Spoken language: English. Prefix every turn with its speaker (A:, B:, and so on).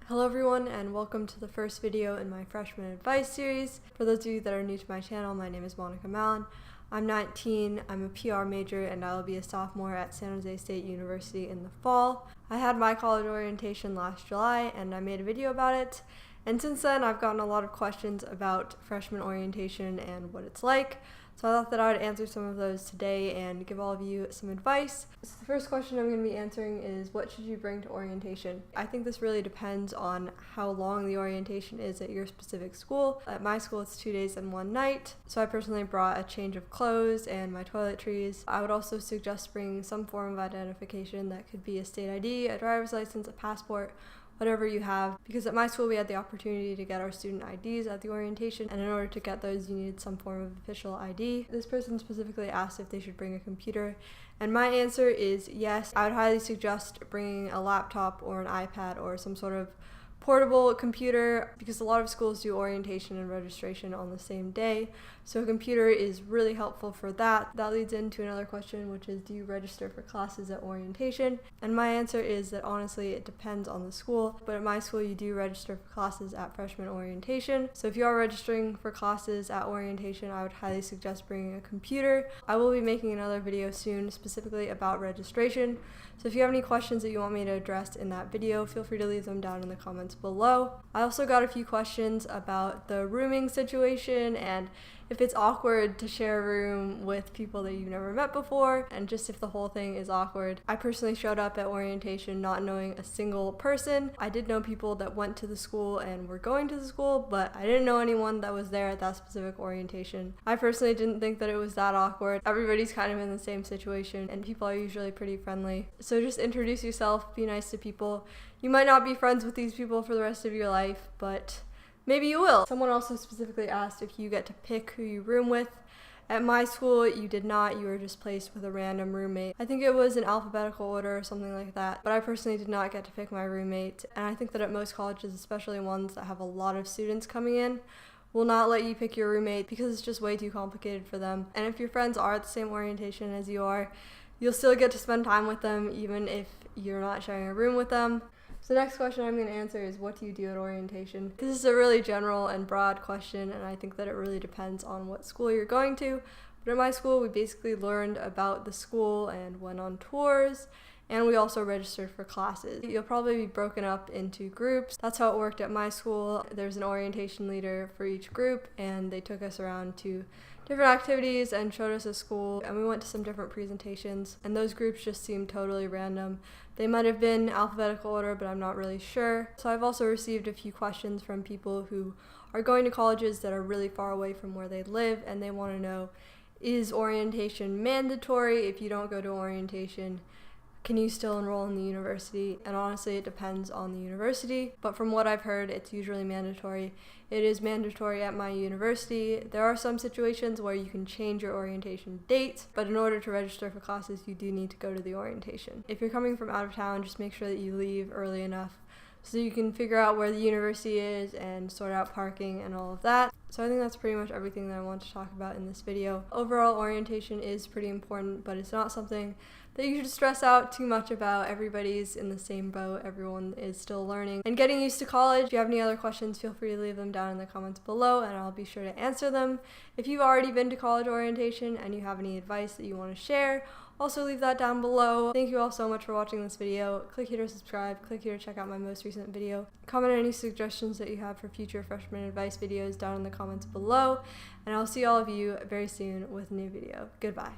A: Hello everyone and welcome to the first video in my freshman advice series. For those of you that are new to my channel, my name is Mallon. I'm 19, I'm a PR major, and I will be a sophomore at San Jose State University in the fall. I had my college orientation last July and I made a video about it. And since then I've gotten a lot of questions about freshman orientation and what it's like. So I thought that I would answer some of those today and give all of you some advice. So the first question I'm going to be answering is, what should you bring to orientation? I think this really depends on how long the orientation is at your specific school. At my school it's 2 days and 1 night. So I personally brought a change of clothes and my toiletries. I would also suggest bringing some form of identification. That could be a state ID, a driver's license, a passport, whatever you have, because at my school we had the opportunity to get our student IDs at the orientation, and in order to get those you needed some form of official ID. This person specifically asked if they should bring a computer, and my answer is yes. I would highly suggest bringing a laptop or an iPad or some sort of portable computer, because a lot of schools do orientation and registration on the same day, so a computer is really helpful for that. That leads into another question, which is, do you register for classes at orientation? And my answer is that honestly it depends on the school, but at my school you do register for classes at freshman orientation. So if you are registering for classes at orientation, I would highly suggest bringing a computer. I will be making another video soon specifically about registration, so if you have any questions that you want me to address in that video, feel free to leave them down in the comments below. I also got a few questions about the rooming situation and if it's awkward to share a room with people that you've never met before, and just if the whole thing is awkward. I personally showed up at orientation not knowing a single person. I did know people that went to the school and were going to the school, but I didn't know anyone that was there at that specific orientation. I personally didn't think that it was that awkward. Everybody's kind of in the same situation and people are usually pretty friendly. So just introduce yourself, be nice to people. You might not be friends with these people for the rest of your life, but maybe you will. Someone also specifically asked if you get to pick who you room with. At my school, you did not. You were just placed with a random roommate. I think it was in alphabetical order or something like that, but I personally did not get to pick my roommate. And I think that at most colleges, especially ones that have a lot of students coming in, will not let you pick your roommate because it's just way too complicated for them. And if your friends are at the same orientation as you are, you'll still get to spend time with them even if you're not sharing a room with them. So the next question I'm going to answer is, what do you do at orientation? This is a really general and broad question, and I think that it really depends on what school you're going to. But at my school, we basically learned about the school and went on tours, and we also registered for classes. You'll probably be broken up into groups. That's how it worked at my school. There's an orientation leader for each group, and they took us around to different activities and showed us a school, and we went to some different presentations, and those groups just seemed totally random. They might have been alphabetical order, but I'm not really sure. So I've also received a few questions from people who are going to colleges that are really far away from where they live, and they want to know, is orientation mandatory? If you don't go to orientation, can you still enroll in the university? And honestly, it depends on the university, but from what I've heard, it's usually mandatory. It is mandatory at my university. There are some situations where you can change your orientation date, but in order to register for classes, you do need to go to the orientation. If you're coming from out of town, just make sure that you leave early enough so you can figure out where the university is and sort out parking and all of that. So I think that's pretty much everything that I want to talk about in this video. Overall, orientation is pretty important, but it's not something that you should stress out too much about. Everybody's in the same boat. Everyone is still learning and getting used to college. If you have any other questions, feel free to leave them down in the comments below and I'll be sure to answer them. If you've already been to college orientation and you have any advice that you want to share, also leave that down below. Thank you all so much for watching this video. Click here to subscribe, click here to check out my most recent video. Comment any suggestions that you have for future freshman advice videos down in the comments below, and I'll see all of you very soon with a new video. Goodbye.